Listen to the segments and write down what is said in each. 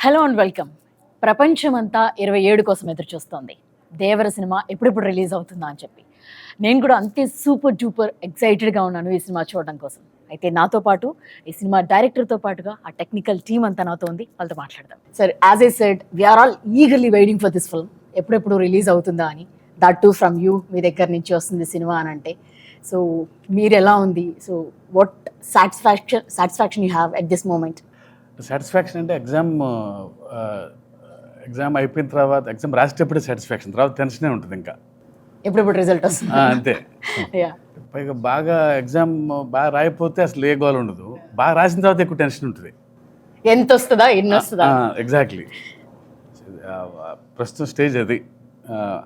Hello and welcome. ప్రపంచమంతా 27 కోసం ఎదురు చూస్తోంది. దేవర సినిమా ఎప్పుడెప్పుడు రిలీజ్ అవుతుందా అని చెప్పి. నేను కూడా అంతే సూపర్ డూపర్ ఎక్సైటెడ్గా ఉన్నాను ఈ సినిమా చూడడం కోసం. అయితే నాతో పాటు ఈ సినిమా డైరెక్టర్తో పాటుగా ఆ టెక్నికల్ టీమ్ అంతా నాతో ఉంది. వాళ్ళతో మాట్లాడదాం. Sir, as I said, we are all eagerly waiting for this film. ఎప్పుడెప్పుడు రిలీజ్ అవుతుందా అని. దట్ టు ఫ్రమ్ యూ, మీ దగ్గర నుంచి వస్తుంది సినిమా అని అంటే. సో మీరు ఎలా ఉంది? So what satisfaction you have at this moment? Satisfaction అంటే ఎగ్జామ్ అయిపోయిన తర్వాత ఎగ్జామ్ రాసేటప్పుడే సాటిస్ఫాక్షన్, తర్వాత టెన్షనే ఉంటుంది ఇంకా ఎప్పుడెప్పుడు రిజల్ట్ వస్తుంది అంతే. పైగా బాగా ఎగ్జామ్ బాగా రాయిపోతే అసలు ఏ గోల్ ఉండదు, బాగా రాసిన తర్వాత ఎక్కువ టెన్షన్ ఉంటుంది. ఎంత వస్తుందా, ఎన్ని వస్తుందా? ఎగ్జాక్ట్లీ. ప్రస్తుతం స్టేజ్ అది.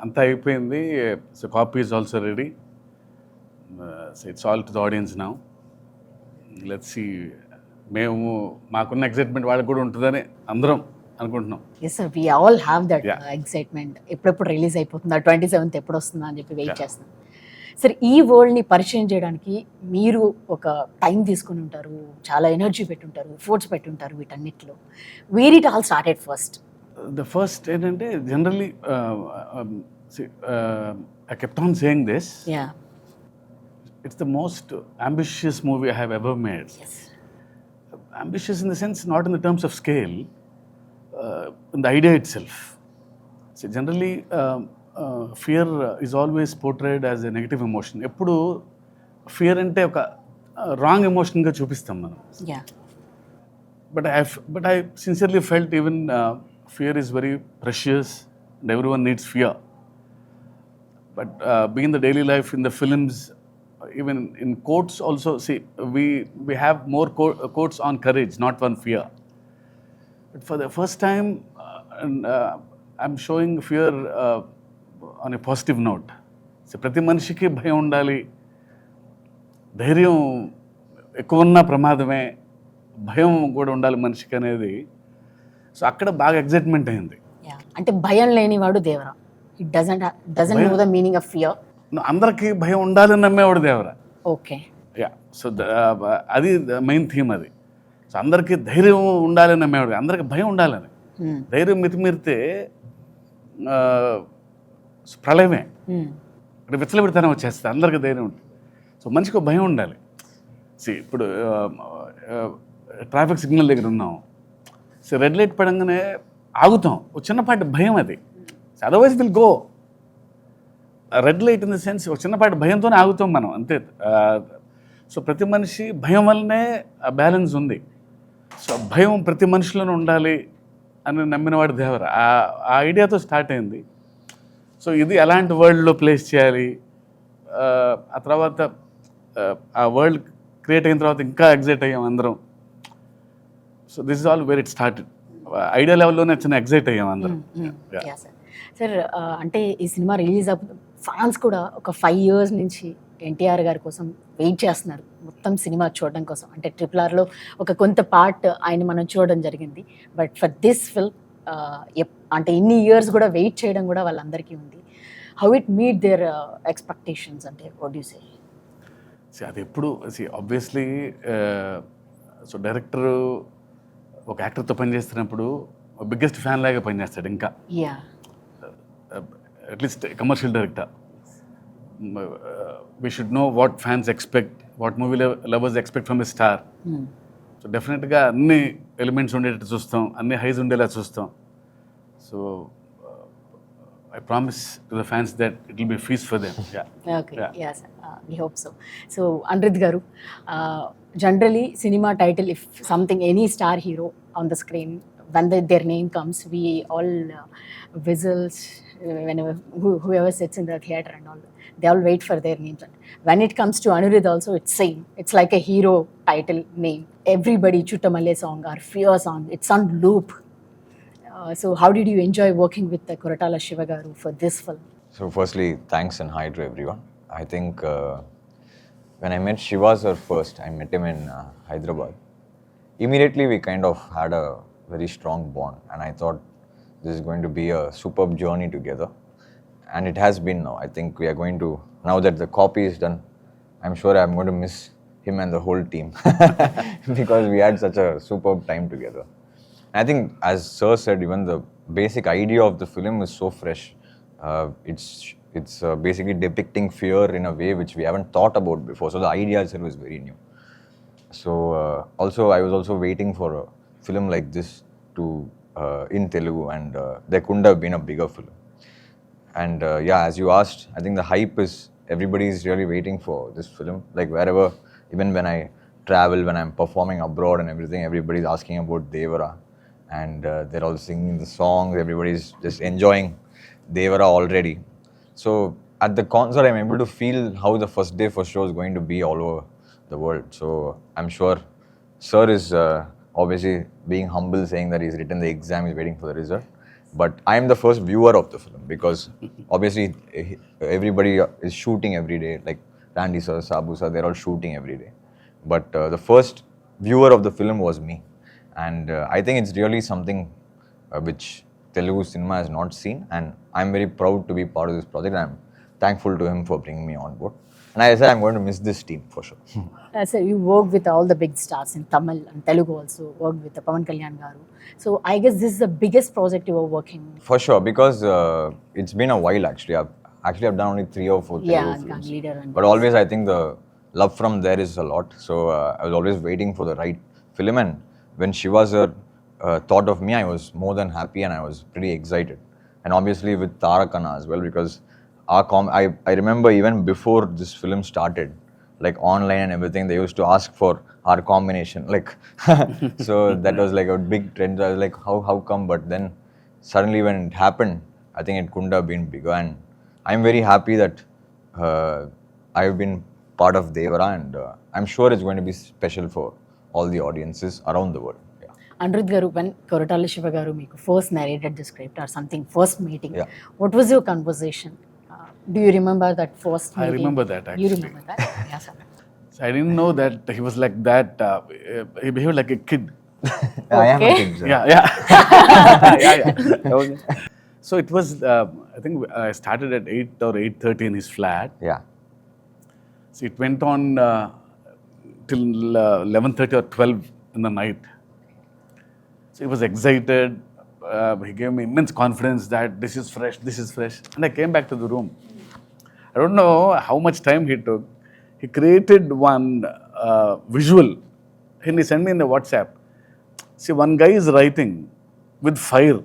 అంతా అయిపోయింది. So copy is also ready. So it's all to the audience now. Let's see. మేము మాకున్న ఎక్సైట్మెంట్ వాళ్ళకి కూడా ఉంటుందని అందరం అనుకుంటున్నాం. Yes sir, we all have that excitement. ఎప్పుడెప్పుడు రిలీజ్ అయిపోతుందా, 27th ఎప్పుడు వస్తుందా అని చెప్పి వెయిట్ చేస్తున్నాం. సార్, ఈ వరల్డ్ని పరిచయం చేయడానికి మీరు ఒక టైం తీసుకుని ఉంటారు, చాలా ఎనర్జీ పెట్టుంటారు, ఎఫోర్ట్స్ పెట్టుంటారు వీటన్నిటిలో. Where it all started first? The first ఏంటంటే generally I kept on saying this, it's the most ambitious movie I have ever made. Ambitious in the sense, not in the terms of scale, in the idea itself. So generally, fear is always portrayed as a negative emotion. Eppudu fear ante oka wrong emotion ga chupistam manam. Yeah. But I sincerely felt even fear is very precious and everyone needs fear. But being in the daily life, in the films, even in quotes also, see, we have more quotes on courage, not on fear. But for the first time, I'm showing fear on a positive note. So ప్రతి మనిషికి భయం ఉండాలి, ధైర్యం ఎక్కువ ఉన్న ప్రమాదమే, భయం కూడా ఉండాలి మనిషికి అనేది. సో అక్కడ బాగా ఎగ్జైట్మెంట్ అయింది. అంటే భయం లేనివాడు Devara. It doesn't know the meaning of fear. అందరికీ భయం ఉండాలని నమ్మేవాడు దేవరా. ఓకే. సో అది మెయిన్ థీమ్ అది. సో అందరికీ ధైర్యం ఉండాలని నమ్మేవాడు, అందరికి భయం ఉండాలని. ధైర్యం మితిమీరితే ప్రళయమే, ఇక్కడ విచ్చలవిడితనం వచ్చేస్తుంది. అందరికీ ధైర్యం ఉంటుంది. సో మనిషికి భయం ఉండాలి. ఇప్పుడు ట్రాఫిక్ సిగ్నల్ దగ్గర ఉన్నాం, సో రెడ్ లైట్ పడంగానే ఆగుతాం, ఒక చిన్నపాటి భయం అది. Otherwise will go. Red light in the sense ఒక చిన్నపాటి భయంతోనే ఆగుతాం మనం, అంతే. సో ప్రతి మనిషి భయం వల్లనే బ్యాలెన్స్ ఉంది. సో భయం ప్రతి మనిషిలోనే ఉండాలి అని నమ్మినవాడు దేవర. ఆ ఐడియాతో స్టార్ట్ అయింది. సో ఇది ఎలాంటి వరల్డ్లో ప్లేస్ చేయాలి, ఆ తర్వాత ఆ వరల్డ్ క్రియేట్ అయిన తర్వాత ఇంకా ఎగ్జైట్ అయ్యాం అందరం. So this is all where it started. Idea లెవెల్లోనే చిన్న ఎగ్జైట్ అయ్యాం అందరం. సార్, అంటే ఈ సినిమా రిలీజ్ ఫ్యాన్స్ కూడా ఒక 5 years నుంచి ఎన్టీఆర్ గారి కోసం వెయిట్ చేస్తున్నారు, మొత్తం సినిమా చూడడం కోసం. అంటే RRRలో ఒక కొంత పార్ట్ ఆయన మనం చూడడం జరిగింది. బట్ ఫర్ దిస్ ఫిల్మ్ అంటే ఇన్ని ఇయర్స్ కూడా వెయిట్ చేయడం కూడా వాళ్ళందరికీ ఉంది. How it meet there expectations? అంటే వాట్ యు సే? అది ఎప్పుడు ఆబ్వియస్లీ సో డైరెక్టర్ ఒక యాక్టర్తో పనిచేస్తున్నప్పుడు బిగ్గెస్ట్ ఫ్యాన్ లాగా పనిచేస్తాడు. ఇంకా at least commercial director, we should know what fans expect, what movie lovers expect from a star. So డెఫినెట్గా అన్ని ఎలిమెంట్స్ ఉండేటట్టు చూస్తాం, అన్ని హైస్ ఉండేలా చూస్తాం. So I promise to the fans that it will be a feast for them. Okay. Yes, we hope so. So Anrit garu, generally cinema title, if something, any star hero on the screen, when their name comes, we all whistles whenever whoever sits in the theater and all, they all wait for their names. And when it comes to Anirudh also, it's same. It's like a hero title name. Everybody Chuttamalle song or Fear song, it's on loop. So how did you enjoy working with the Koratala Shiva garu for this film? So firstly, thanks and hi to everyone. I think when I met Shiva sir first, I met him in Hyderabad. Immediately we kind of had a very strong bond, and I thought this is going to be a superb journey together, and it has been now. I think we are going to, now that the copy is done, I'm sure I'm going to miss him and the whole team because we had such a superb time together. I think, as Sir said, even the basic idea of the film is so fresh. It's basically depicting fear in a way which we haven't thought about before. So the idea itself is very new. So also, I was also waiting for a film like this to in Telugu, and there couldn't have been a bigger film. And yeah, as you asked, I think the hype is, everybody is really waiting for this film. Like wherever, even when I travel, when I'm performing abroad and everything, everybody's asking about Devara, and they're all singing the songs. Everybody's just enjoying Devara already. So at the concert, I'm able to feel how the first day for show is going to be all over the world. So I'm sure Sir is obviously being humble, saying that he's written the exam, he's waiting for the result. But I'm the first viewer of the film, because obviously everybody is shooting every day. Like Randy sir, Sabu sir, they're all shooting every day. But the first viewer of the film was me. And I think it's really something which Telugu cinema has not seen. And I'm very proud to be part of this project. I'm thankful to him for bringing me on board. And I said I'm going to miss this team for sure. So you worked with all the big stars in Tamil and Telugu also, worked with Pavan Kalyan garu. So I guess this is the biggest project you were working. For sure, because it's been a while actually. I've done only 3 or 4 Yeah, Telugu Gang films. Leader and But always I think the love from there is a lot. So I was always waiting for the right film. And when Shiva sir thought of me, I was more than happy, and I was pretty excited. And obviously with Tarakana as well, because I remember even before this film started, like online and everything, they used to ask for our combination. Like, so that was like a big trend. I was like, how come? But then suddenly when it happened, I think it couldn't have been bigger. And I'm very happy that I've been part of Devara, and I'm sure it's going to be special for all the audiences around the world. Yeah. Anirudh garu, when Koratala Shiva garu meeku first narrated the script or something, first meeting, Yeah. what was your conversation? Do you remember that first meeting? I remember that, You actually. remember that? Yeah, sir. So I didn't know that he was like that. He behaved like a kid. I am a Okay. kid, sir. Yeah. So it was, I think I started at 8 or 8:30 in his flat. Yeah. So it went on till 11:30 or 12 in the night. So he was excited. He gave me immense confidence that this is fresh. And I came back to the room. I don't know how much time he took. He created one visual, and he sent me in the WhatsApp. See, one guy is writing with fire.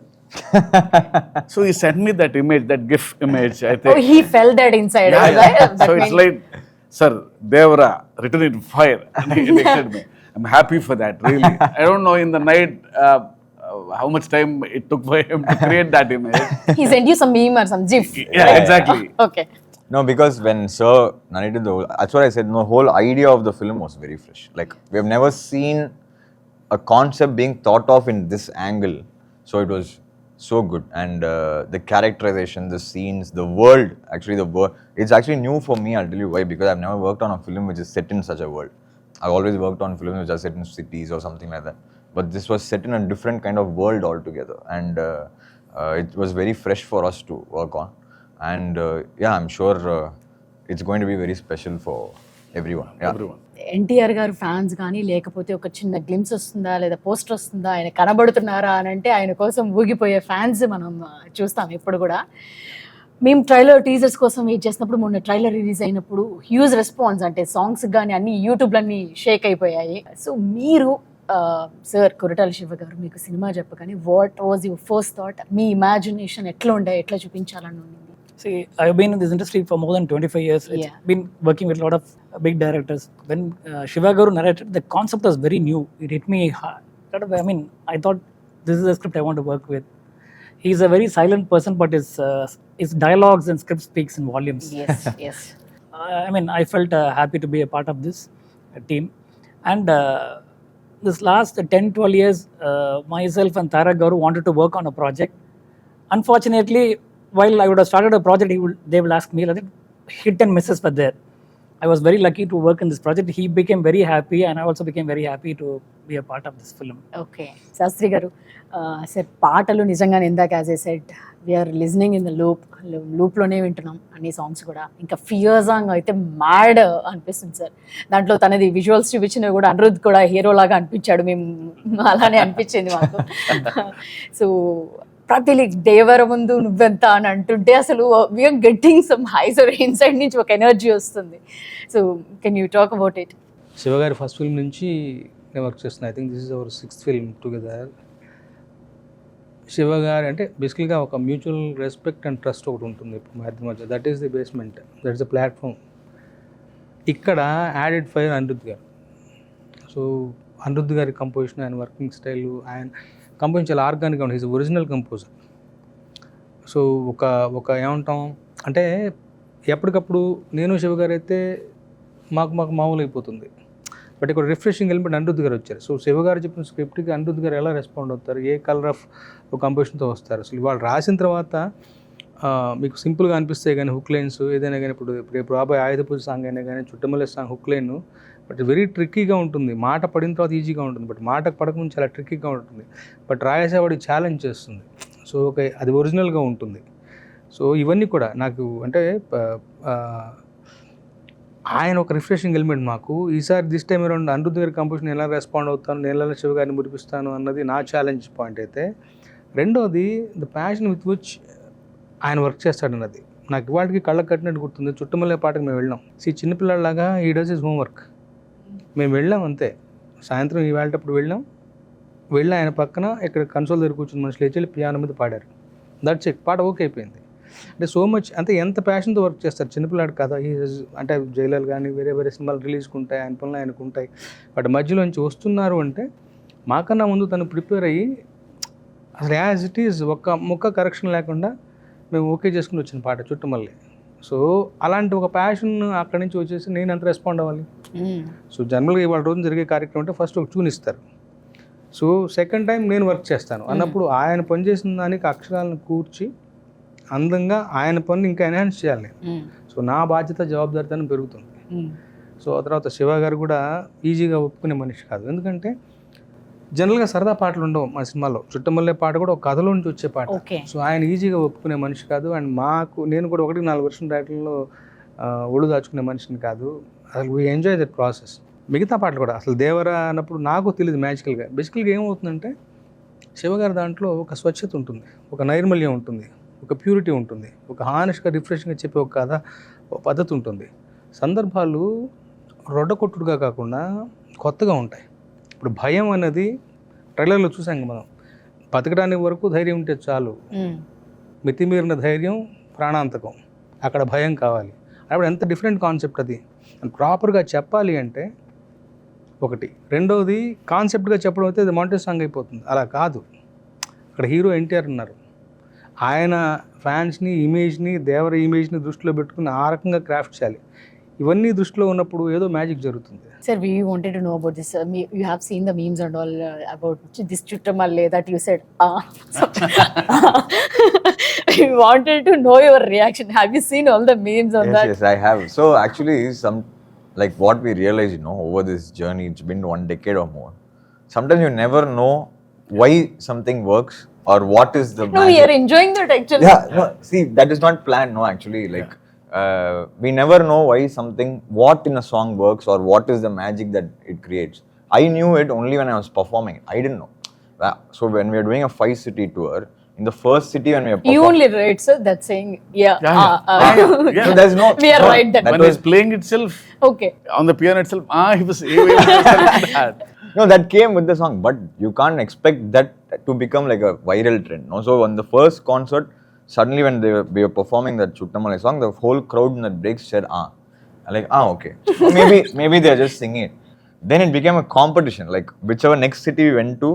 So he sent me that image, that GIF image, I think. Oh, he felt that inside. Yeah, right? yeah. That So it's meant- like, sir, Devara, written in fire. And he texted me. I'm happy for that, really. I don't know in the night how much time it took for him to create that image. he sent you some meme or some GIF. Yeah, exactly. Okay. No, because when Sir narrated the whole, that's what I said, the whole idea of the film was very fresh. Like, we have never seen a concept being thought of in this angle. So it was so good. And the characterization, the scenes, the world, it's actually new for me, I'll tell you why, because I've never worked on a film which is set in such a world. I've always worked on films which are set in cities or something like that. But this was set in a different kind of world altogether. And it was very fresh for us to work on. And yeah, I'm sure it's going to be very special for everyone. Yeah. Everyone. NTR గారు fans కానీ లేకపోతే ఒక చిన్న glimpse వస్తుందా లేదా poster వస్తుందా, ఆయన కనబడుతున్నారా అని అంటే ఆయన కోసం ఊగిపోయే ఫ్యాన్స్ మనం చూస్తాం ఇప్పుడు కూడా. మేము ట్రైలర్ టీజర్స్ కోసం వెయిట్ చేసినప్పుడు, మొన్న ట్రైలర్ రిలీజ్ అయినప్పుడు హ్యూజ్ రెస్పాన్స్, అంటే సాంగ్స్ కానీ అన్ని యూట్యూబ్లన్నీ షేక్ అయిపోయాయి. సో మీరు సార్ కొరటాల శివ గారు మీకు సినిమా చెప్పగానే what was your first thought? Me imagination ఎట్లా ఉండే, ఎట్లా చూపించాలని ఉండింది? See, I've been in this industry for more than 25 years. It's Yeah. been working with a lot of big directors. When Shiva Garu narrated, the concept was very new. It hit me hard. I mean, I thought this is a script I want to work with. He's a very silent person, but his dialogues and script speaks in volumes. Yes, yes. I mean, I felt happy to be a part of this team. And this last 10-12 years, myself and Tarak Garu wanted to work on a project. Unfortunately, while I would have started a project, they will ask me, like, hit and misses were there. I was very lucky to work in this project. He became very happy, and I also became very happy to be a part of this film. Okay Shastri garu sir పాటలు నిజంగానే ఇందాక as a set we're listening in the లూప్లోనే వింటున్నాం అన్ని songs కూడా. ఇంకా fear song అయితే mad అనిపిస్తుంది సార్. దాంట్లో తనది విజువల్స్ చూపించినవి కూడా అనిరుద్ధ్ కూడా హీరో లాగా అనిపించాడు, మేము అలానే అనిపించింది మాకు. సో ప్రతి దేవర ముందు నువ్వెంత అని అంటుంటే అసలు we are getting some highs inside నుంచి ఒక ఎనర్జీ వస్తుంది. So can you talk about it? Shiva గారి ఫస్ట్ ఫిల్మ్ నుంచి నేను వర్క్ చేస్తున్నాను. I think this is our 6th film together. Shiva గారు అంటే బేసికల్గా ఒక మ్యూచువల్ రెస్పెక్ట్ అండ్ ట్రస్ట్ ఒకటి ఉంటుంది ఇప్పుడు మా ఇద్దరి మధ్య. That is the basement, that is the platform. ఇక్కడ యాడెడ్ ఫైర్ అనిరుద్ధ్ గారు. సో అనిరుద్ధ్ గారి కంపోజిషన్, ఆయన వర్కింగ్ స్టైల్, ఆయన కంపోజిషన్ చాలా ఆర్గానిక్గా ఉంటుంది. Is original composer. సో ఒక ఏమంటాం అంటే ఎప్పటికప్పుడు నేను శివ గారు అయితే మాకు మామూలు అయిపోతుంది. బట్ ఇక్కడ రిఫ్రెషింగ్ ఎలిమెంట్ అనిరుద్ధ్ గారు వచ్చారు. సో శివ గారు చెప్పిన స్క్రిప్ట్కి అనిరుద్ధ్ గారు ఎలా రెస్పాండ్ అవుతారు, ఏ కలర్ ఆఫ్ కంపోజిషన్తో వస్తారు. అసలు వాళ్ళు రాసిన తర్వాత మీకు సింపుల్గా అనిపిస్తాయి కానీ హుక్ లైన్స్ ఏదైనా కానీ, ఇప్పుడు రాబోయే ఆయుధ పూజ సాంగ్ అయినా కానీ చుట్టమల్లె song hook line but very ట్రిక్కీగా ఉంటుంది. మాట పడిన తర్వాత ఈజీగా ఉంటుంది, బట్ మాట పడకముందు చాలా ట్రిక్కీగా ఉంటుంది. బట్ రాయేసేవాడికి ఛాలెంజ్ చేస్తుంది. సో అది ఒరిజినల్గా ఉంటుంది. సో ఇవన్నీ కూడా నాకు అంటే ఆయన ఒక రిఫ్రెషింగ్ ఎలిమెంట్ మాకు. ఈసారి దిస్ టైం అరౌండ్ అనిరుద్ధ్ గారి కంపోజిషన్ ఎలా రెస్పాండ్ అవుతాను, నేను ఎలా శివ గారిని మురిపిస్తాను అన్నది నా ఛాలెంజ్ పాయింట్ అయితే. రెండోది ద ప్యాషన్ విత్ విచ్ ఆయన వర్క్ చేస్తాడన్నది నాకు ఇవాటికి కళ్ళకు కట్టినట్టు గుర్తుంది. చుట్టమల్లే పాటకు మేము వెళ్ళాం. చిన్నపిల్లలాగా ఈ డస్ హిస్ హోంవర్క్. మేము వెళ్ళాం అంతే. సాయంత్రం ఈ వెళ్ళేటప్పుడు వెళ్ళి ఆయన పక్కన ఇక్కడ కన్సోల్ దగ్గర కూర్చుని మనుషులు లేచి పియానో మీద పాడారు. That's it. పాట ఓకే అయిపోయింది. అంటే సో మచ్ అంటే ఎంత ప్యాషన్తో వర్క్ చేస్తారు. చిన్నపిల్లాడు కదా, అంటే జైలర్ కానీ వేరే సినిమాలు రిలీజ్కి ఉంటాయి, ఆయన పనులు ఆయనకు ఉంటాయి. బట్ మధ్యలోంచి వస్తున్నారు అంటే మాకన్నా ముందు తను ప్రిపేర్ అయ్యి అసలు యాజ్ ఇట్ ఈజ్ ఒక్క ముక్క కరెక్షన్ లేకుండా మేము ఓకే చేసుకుని వచ్చిన పాట చుట్టమల్లి. సో అలాంటి ఒక ప్యాషన్ అక్కడి నుంచి వచ్చేసి నేను ఎంత రెస్పాండ్ అవ్వాలి. సో జనరల్గా ఇవాళ రోజు జరిగే కార్యక్రమం అంటే ఫస్ట్ ఒక ట్యూన్ ఇస్తారు. సో సెకండ్ టైం నేను వర్క్ చేస్తాను అన్నప్పుడు ఆయన పనిచేసిన దానికి అక్షరాలను కూర్చి అందంగా ఆయన పని ఇంకా ఎన్హాన్స్ చేయాలి. సో నా బాధ్యత జవాబుదారితనం పెరుగుతుంది. సో ఆ తర్వాత శివ గారు కూడా ఈజీగా ఒప్పుకునే మనిషి కాదు. ఎందుకంటే జనరల్గా సరదా పాటలు ఉండవు మా సినిమాలో. చుట్టమల్లే పాట కూడా ఒక కథలో నుంచి వచ్చే పాట. సో ఆయన ఈజీగా ఒప్పుకునే మనిషి కాదు. అండ్ నేను కూడా 1-4 వర్షం టైటిల్లో ఒళ్ళు దాచుకునే మనిషిని కాదు. అసలు వీ ఎంజాయ్ దట్ ప్రాసెస్. మిగతా పాటలు కూడా అసలు దేవరా అన్నప్పుడు నాకు తెలియదు మ్యాజికల్గా. బేసికల్గా ఏమవుతుందంటే శివగారి దాంట్లో ఒక స్వచ్ఛత ఉంటుంది, ఒక నైర్మల్యం ఉంటుంది, ఒక ప్యూరిటీ ఉంటుంది, ఒక హానెస్ట్గా రిఫ్రెషింగ్గా చెప్పే ఒక కథ, ఒక పద్ధతి ఉంటుంది. సందర్భాలు రొడ్డకొట్టుడుగా కాకుండా కొత్తగా ఉంటాయి. ఇప్పుడు భయం అనేది ట్రైలర్లో చూసాం మనం. బతకడానికి వరకు ధైర్యం ఉంటే చాలు, మితిమీరిన ధైర్యం ప్రాణాంతకం, అక్కడ భయం కావాలి. అప్పుడు ఎంత డిఫరెంట్ కాన్సెప్ట్ అది. ప్రాపర్గా చెప్పాలి అంటే ఒకటి. రెండవది కాన్సెప్ట్గా చెప్పడం అయితే అది మాంటేజ్ సాంగ్ అయిపోతుంది. అలా కాదు. అక్కడ హీరో NTR ఉన్నారు. ఆయన ఫ్యాన్స్ని, ఇమేజ్ని, దేవర ఇమేజ్ని దృష్టిలో పెట్టుకుని ఆ రకంగా క్రాఫ్ట్ చేయాలి. ఇవన్నీ దృష్టిలో ఉన్నప్పుడు ఏదో మ్యాజిక్ జరుగుతుంది. Sir, we wanted to know about this. You have seen the memes and all about this chuttamalle that you said. We wanted to know your reaction. Have you seen all the memes on that? Yes, I have. So actually, like what we realize, over this journey, it's been 1 decade or more. Sometimes you never know why something works or what is the magic. No, we are enjoying that actually. Yeah, no, see, that is not planned, no, actually. Like, we never know why what in a song works or what is the magic that it creates. I knew it only when I was performing. I didn't know. So when we are doing a 5-city tour, in the first city when we are performing, You only right, sir, that's saying, yeah. so there's no. We are right then. When he's playing itself, Okay. on the piano itself, he was like that. No, that came with the song, but you can't expect that to become like a viral trend. No? So on the first concert, suddenly when we were performing that Chuttamalai song, the whole crowd in that break said, like, okay. So maybe they're just singing it. Then it became a competition, like whichever next city we went to,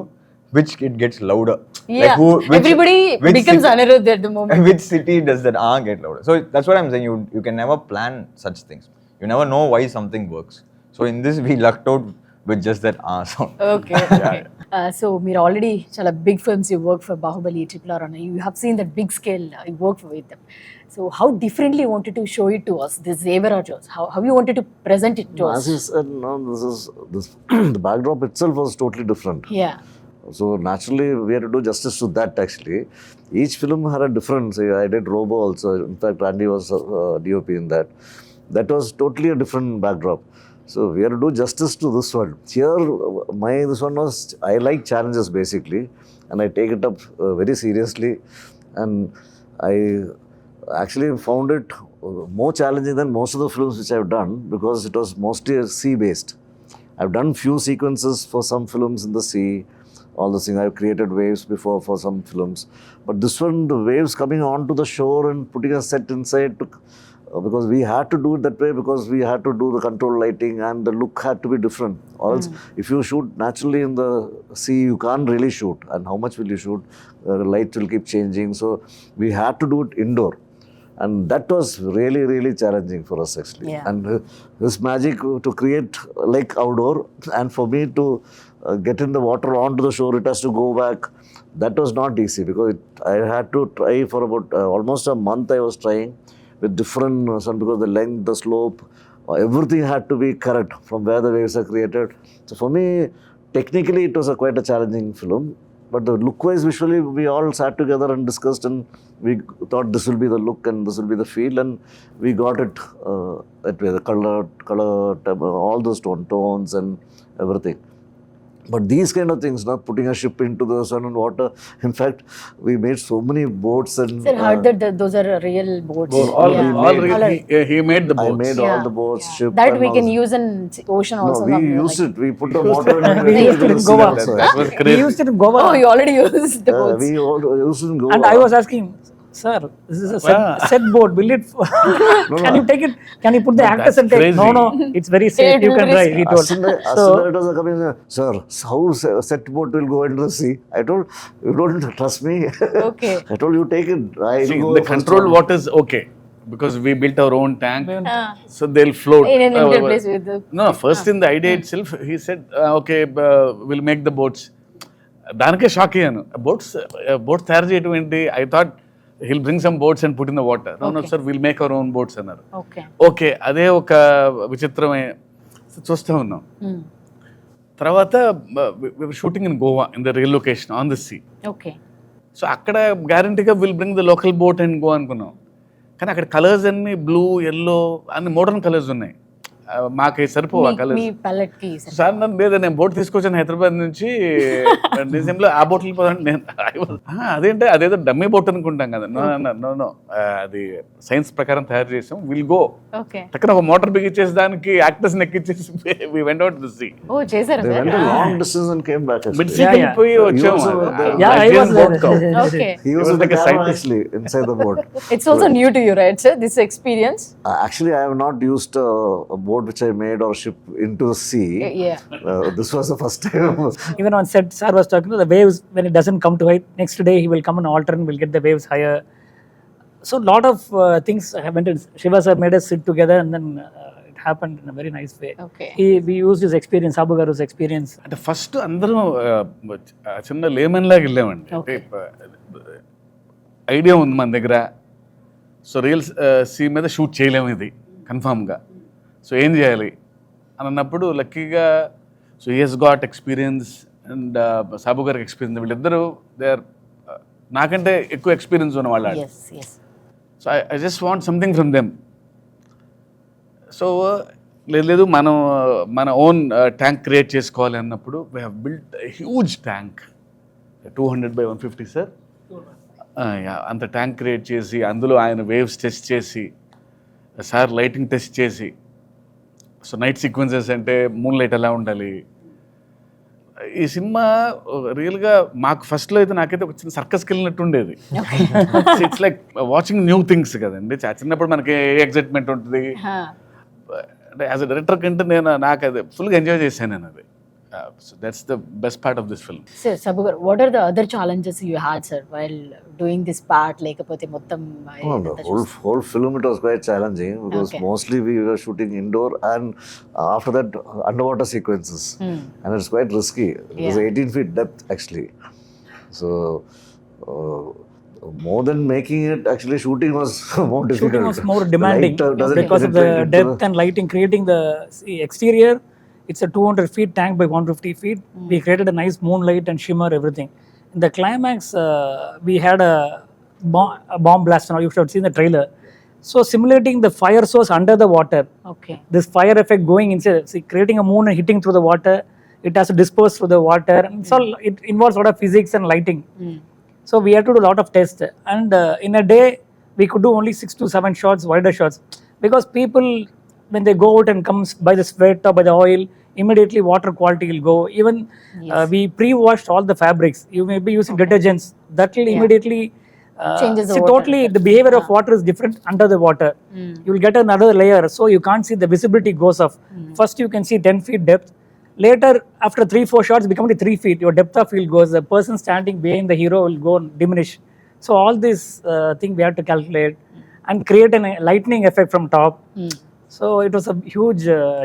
which it gets louder. Yeah, Like everybody becomes Anirudh at the moment. Which city does that get louder? So that's what I'm saying. You can never plan such things. You never know why something works. So in this, we lucked out with just that sound. Okay so మీరు already చాలా big films you work for Baahubali RRR and you have seen that big scale you work with them. So how differently you wanted to show it to us, this Devara Jaws? How you wanted to present it to As us? you said, no, this the backdrop itself was totally different. Yeah. So naturally, we had to do justice to that. Actually, each film had a difference. I did Robo also. In fact, Andy was DOP in that. That was totally a different backdrop. So we had to do justice to this one. Here, this one was, I like challenges basically, and I take it up very seriously, and I actually found it more challenging than most of the films which I've done, because it was mostly sea based. I've done few sequences for some films in the sea, all this thing. I've created waves before for some films, but this one, the waves coming onto the shore and putting a set inside took, because we had to do it that way, because we had to do the control lighting and the look had to be different. Or else, if you shoot naturally in the sea, you can't really shoot. And how much will you shoot? The light will keep changing. So we had to do it indoor. And that was really, really challenging for us actually. Yeah. And this magic to create like outdoor, and for me to get in the water onto the shore, it has to go back. That was not easy, because I had to try for about almost a month. I was trying with different sun, because the length, the slope, everything had to be correct from where the waves are created. So for me, technically it was quite a challenging film. But the look-wise, visually, we all sat together and discussed, and we thought this will be the look and this will be the feel, and we got it that way. The color, all those tones and everything. But these kind of things, not putting a ship into the sun and water. In fact, we made so many boats and. Sir, heard that those are real boats. All Yeah. he made the I boats. made all the boats, ship. That and we all can this. use in ocean also. No, we somewhere, used like- it. We put the motor and We used it in Goa. That was We crazy. used it in Goa. Oh, you already used the boats. We all used it in Goa. And I was asking, sir, this is a set boat. Will it? Can you take it? Can you put the actors that's and take? crazy. No, it's very safe. It You will can be drive. He told. As soon as it was coming, sir, how set boat will go into the sea? I told, you don't trust me. Okay. I told you take it. I See, go the first controlled one. water is okay, because we built our own tank, Ah. so they'll float. In an Indian place with the. No, first in the idea itself, he said, okay, we'll make the boats. దానికే shock అయ్యాను. Boats తయారు చేయడం ఏంటి? I thought he'll bring some boats and put in the water. No, sir, we'll make our own boats అన్నారు. Okay. Okay, అదే ఒక విచిత్రమే చూస్తూ ఉన్నాం. తర్వాత shooting in Goa, in the real location on the sea. Okay. So అక్కడ గ్యారంటీగా will bring the local boat and go అనుకున్నాం. కానీ అక్కడ కలర్స్ అన్ని బ్లూ, ఎల్లో అన్ని మోడర్న్ కలర్స్ ఉన్నాయి. మాకు సరిపోవు ఆ మీ కలర్స్. palette కి sir. సార్ నన్ను లేదా, నేను బోట్ తీసుకొచ్చాను హైదరాబాద్ నుంచి, డిసెంబర్లో ఆ బోట్లు పోదాం. నేను అదేంటే అదేదో డమ్మీ బోట్ అనుకుంటాం కదా. నో, అది సైన్స్ ప్రకారం తయారు చేసాం. Will go Okay. టక్కన ఒక మోటార్ బిగించేసి దానికి యాక్టర్స్ ఎక్కించేసి we went out to sea. Oh, చేశారా They sir? went a long distance and came back. Mid Actually. Sea Yeah, వెళ్ళిపోయి He వచ్చాము. also was there. Yeah, I was boat cow. Okay. He was was in the like a camera scientist. actually inside the boat. It's also new to you, right, sir? This experience? Actually, I have not used a boat which I made or ship into the sea. Yeah. This was the first time. Even on set, sir was talking to the waves when it doesn't come to height. Next day, he will come and alter and we'll get the waves higher. So, lot of things happened. Shiva sir made us sit together, and then it happened in a very nice way. Okay. We used his experience, Abu Garu's experience. అంటే first అందరం చిన్న lemon లాగా వెళ్ళామండి. అంటే idea ఉంది మన దగ్గర. So real sea మీద షూట్ చేయలేము ఇది కన్ఫామ్గా. సో ఏం చేయాలి అని అన్నప్పుడు లక్కీగా so he's got experience and Sabu గారికి ఎక్స్పీరియన్స్. వీళ్ళిద్దరూ దే ఆర్ నాకంటే ఎక్కువ ఎక్స్పీరియన్స్ ఉన్న వాళ్ళు. Yes, yes. So I just want something from them. So లేదు మన ఓన్ ట్యాంక్ క్రియేట్ చేసుకోవాలి అన్నప్పుడు we have built huge tank 200 by 150 sir. అంత ట్యాంక్ క్రియేట్ చేసి అందులో ఆయన వేవ్స్ టెస్ట్ చేసి సార్ లైటింగ్ టెస్ట్ చేసి, సో నైట్ సీక్వెన్సెస్ అంటే మూన్ లైట్ ఎలా ఉండాలి. ఈ సినిమా రియల్గా మాకు ఫస్ట్లో అయితే నాకైతే ఒక చిన్న సర్కస్కి వెళ్ళినట్టు ఉండేది. It's like watching new things కదండి. చిన్నప్పుడు మనకి ఏ ఎగ్జైట్మెంట్ ఉంటుంది. Huh. అంటే యాజ్ అ డైరెక్టర్ కంటే నాకు అది ఫుల్గా ఎంజాయ్ చేశాను. నేను అది So that's the best part of this film. Sir, Sabu garu, what are the other challenges you had, sir, while doing this part? లేకపోతే మొత్తం Oh, the whole film it was quite challenging because Okay. mostly we were shooting indoor and after that underwater sequences, and it's quite risky. It was Yeah. 18 feet depth actually, so uh, more than making it, actually shooting was more difficult. Shooting was more demanding The light, doesn't because of the penetrate into depth and lighting, creating the exterior. It's a 200 feet tank by 150 feet. We created a nice moonlight and shimmer, everything. In the climax, we had a bomb blast. Now you should have seen the trailer. So simulating the fire source under the water, Okay. this fire effect going inside, see, creating a moon and hitting through the water, it has to disperse through the water. And so it involves a lot of physics and lighting. So we had to do a lot of tests, and in a day we could do only 6 to 7 shots, wider shots, because people, when they go out and comes by the sweat or by the oil, immediately water quality will go. Even we pre-washed all the fabrics. You may be using detergents that will immediately Changes the see, water totally effect. the behavior of water is different under the water. You will get another layer, so you can't see, the visibility goes off. First you can see 10 feet depth. Later, after 3-4 shots, become only 3 feet. Your depth of field goes. The person standing behind the hero will go and diminish. So all this thing we had to calculate and create a lightning effect from top. So it was a huge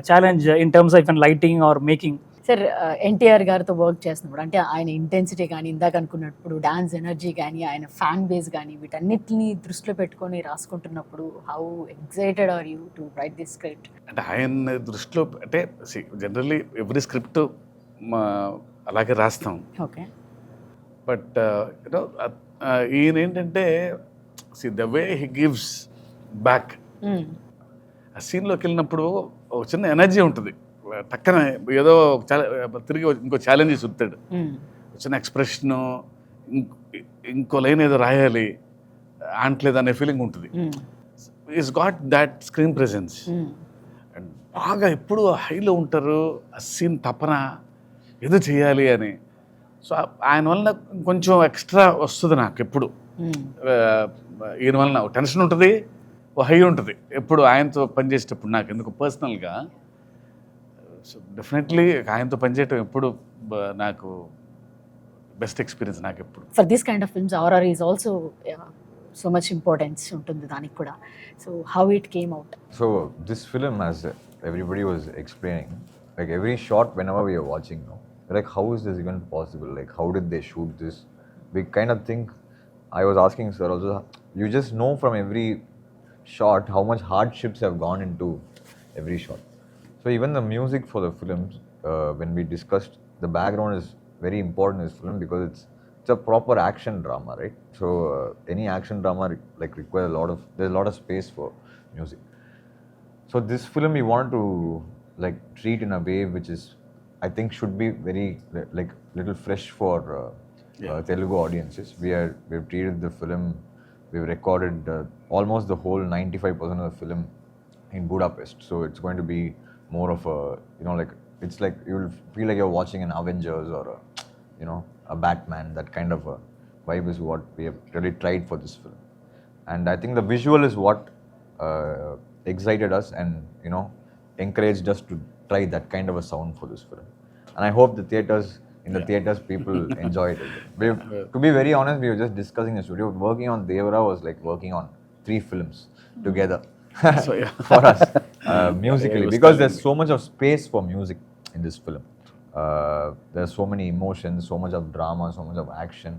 challenge in terms of even lighting or making. Sir NTR గారితో work చేస్తున్నప్పుడు అంటే ఆయన intensity కానీ ఇందాక అనుకున్నప్పుడు dance energy కానీ ఆయన fan base కానీ వీటన్నిటిని దృష్టిలో పెట్టుకొని రాసుకుంటున్నప్పుడు how excited are you to write this script? అంటే ఆయన దృష్టిలో అంటే జనరల్లీ ఎవ్రీ స్క్రిప్ట్ అలాగే రాస్తాం, ఓకే. బట్ యూనో ఈయన ఏంటంటే the way he gives back, ఆ సీన్లోకి వెళ్ళినప్పుడు ఒక చిన్న ఎనర్జీ ఉంటుంది, టక్కన ఏదో తిరిగి ఇంకో ఛాలెంజ్ చూస్తాడు, చిన్న ఎక్స్ప్రెషను, ఇంకో లైన్ ఏదో రాయాలి అంటలేదు అనే ఫీలింగ్ ఉంటుంది. Is got that screen presence and బాగా ఎప్పుడు హైలో ఉంటారు, ఆ సీన్ తపన ఏదో చేయాలి అని. సో ఆయన వలన కొంచెం ఎక్స్ట్రా వస్తుంది నాకు ఎప్పుడు. ఈయన వలన టెన్షన్ ఉంటుంది, ఓ హై ఉంటుంది ఎప్పుడు ఆయనతో పనిచేసేటప్పుడు నాకు ఎందుకు పర్సనల్గా. సో డెఫినెట్లీ ఆయనతో పనిచేయటం ఎప్పుడు నాకు బెస్ట్ ఎక్స్పీరియన్స్ నాకు ఎప్పుడు. For this kind of films RR is also so much importance ఉంటుంది దానికి కూడా. So how it came out? So this film, as everybody was explaining, like every shot whenever we are watching now, like how is this even possible? Like how did they shoot this? We kind of think, I was asking sir also, you just know from every shot how much hardships have gone into every shot. So even the music for the films, when we discussed, the background is very important in this film because it's a proper action drama, right? So any action drama like requires there's a lot of space for music. So this film we want to like treat in a way which is, I think, should be very like little fresh for Telugu audiences. We've treated the film, we've recorded almost the whole 95% of the film in Budapest. So it's going to be more of a, like it's like you'll feel like you're watching an Avengers or a Batman. That kind of a vibe is what we have really tried for this film. And I think the visual is what excited us and encouraged us to try that kind of a sound for this film. And I hope the theaters people enjoyed it. To be very honest, we were just discussing the studio. Working on Devara was like working on 3 films together. So, yeah. For us musically, because there's so much of space for music in this film. There's so many emotions, so much of drama, so much of action,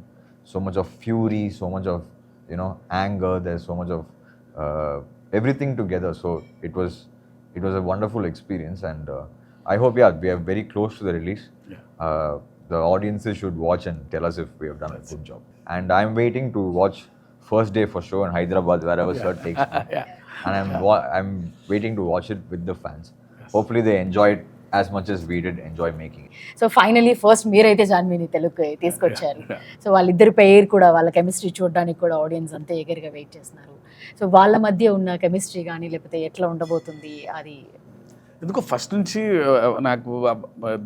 so much of fury, so much of anger. There's so much of everything together. So it was a wonderful experience, and I hope we are very close to the release. The audiences should watch and tell us if we have done a good job. And I'm waiting to watch first day for show in Hyderabad, wherever sir takes me. And I'm waiting to watch it with the fans. Hopefully they enjoy it as much as we did enjoy making it. So finally first మీరైతే జాన్వీని తెలుగుకి తీసుకొచ్చారు. So వాళ్ళిద్దరి పేరు కూడా, వాళ్ళ chemistry చూడడానికి కూడా audience అంతా ఎగర్గా వెయిట్ చేస్తున్నారు. సో వాళ్ళ మధ్య ఉన్న కెమిస్ట్రీ కానీ లేకపోతే ఎట్లా ఉండబోతుంది అది ఎందుకో ఫస్ట్ నుంచి నాకు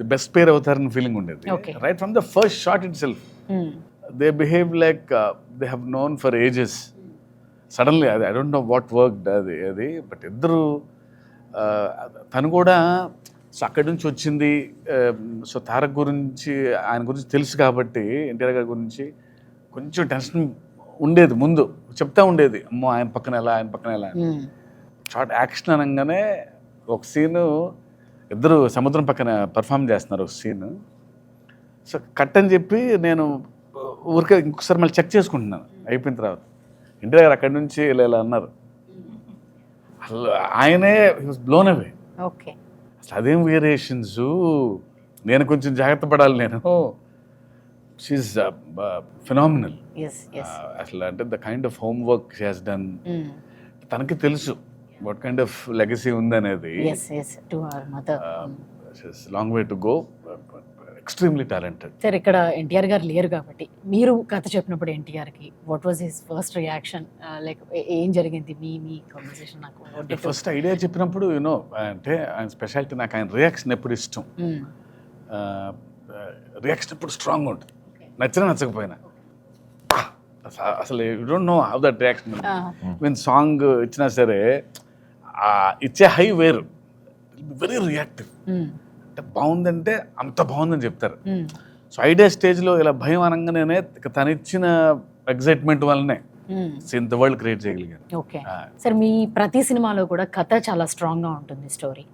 ది బెస్ట్ పేర్ అవుతారని ఫీలింగ్ ఉండేది. Right from the first shot itself they behave like they have known for ages. Suddenly అది I don't know what work అది బట్ ఇద్దరు తను కూడా సో అక్కడి నుంచి వచ్చింది. సో తారక్ గురించి, ఆయన గురించి తెలుసు కాబట్టి, ఎన్టీఆర్ గారి గురించి కొంచెం టెన్షన్ ఉండేది. ముందు చెప్తా ఉండేది, అమ్మో ఆయన పక్కన ఎలా, ఆయన పక్కన ఎలా. షార్ట్ యాక్షన్ అనగానే ఒక సీను ఇద్దరు సముద్రం పక్కన పర్ఫామ్ చేస్తున్నారు ఒక సీన్. సో కట్ అని చెప్పి నేను ఊరికే ఇంకొకసారి మళ్ళీ చెక్ చేసుకుంటున్నాను అయిపోయిన తర్వాత. ఎన్టీఆర్ గారు అక్కడి నుంచి ఇలా ఇలా అన్నారు. అసలు ఆయనే వాజ్ బ్లోన్ అవే. ఓకే. అసలు అదేం వేరియేషన్స్, నేను కొంచెం జాగ్రత్త పడాలి. నేను షీఈస్ ఫినామినల్. అసలు అంటే the kind of homework she has done. తనకి తెలుసు వాట్ కైండ్ ఆఫ్ లెగసీ ఉందనేది. Long way to go. Extremely talented. Sir ఇక్కడ ఎన్టీఆర్ గారు లేరు కాబట్టి మీరు కథ చెప్పినప్పుడు ఎన్టీఆర్కి what was his first reaction, like ఏం జరిగింది మీ కాన్వర్సేషన్? నాకు ఫస్ట్ ఐడియా చెప్పినప్పుడు యూనో అంటే ఆయన స్పెషాలిటీ, నాకు ఆయన రియాక్షన్ ఎప్పుడు ఇష్టం. రియాక్షన్ ఎప్పుడు స్ట్రాంగ్ ఉంటుంది, నచ్చినా నచ్చకపోయినా. అసలు you don't know how that reaction. Mean song ఇచ్చినా సరే ఇచ్చే హై వేరు, వెరీ రియాక్టివ్. అంటే బాగుందంటే అంత బాగుందని చెప్తారు. సో ఐడియా స్టేజ్లో ఇలా భయం అనగానే తను ఇచ్చిన ఎగ్జైట్మెంట్ వల్లనే ఇంత వరల్డ్ క్రియేట్ చేయగలిగాను. ఓకే సార్, మీ ప్రతి సినిమాలో కూడా కథ చాలా స్ట్రాంగ్గా ఉంటుంది, స్టోరీ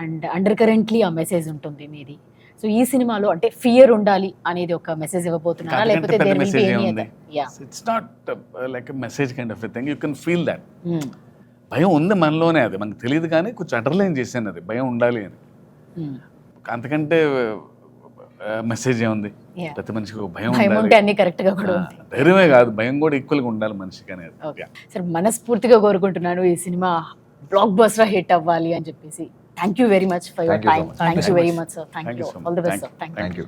అండ్ అండర్ కరెంట్లీ ఆ మెసేజ్ ఉంటుంది మీది. సో ఈ సినిమాలో అంటే ఫియర్ ఉండాలి అనేది ఒక మెసేజ్ ఇవ్వబోతున్నారా, లేకపోతే it's not like message kind of thing, you can feel that. భయం ఉంది మనలోనే, అది మనకు తెలియదు కానీ కొంచెం అండర్లైన్ చేశాను అది భయం ఉండాలి అని. అంతకంటే మెసేజ్ ఏముంది? ప్రతి మనిషికి భయం ఉంటే అన్ని కరెక్ట్ గా కూడా ఉంది. ధైర్యమే కాదు, భయం కూడా ఈక్వల్ గా ఉండాలి మనిషికి అనేది. సార్ మనస్ఫూర్తిగా కోరుకుంటున్నాను ఈ సినిమా బ్లాక్ బస్టర్ హిట్ అవ్వాలి అని చెప్పేసి. Thank you very much for your time. Thank you very much sir. Thank you. All the best sir. Thank you.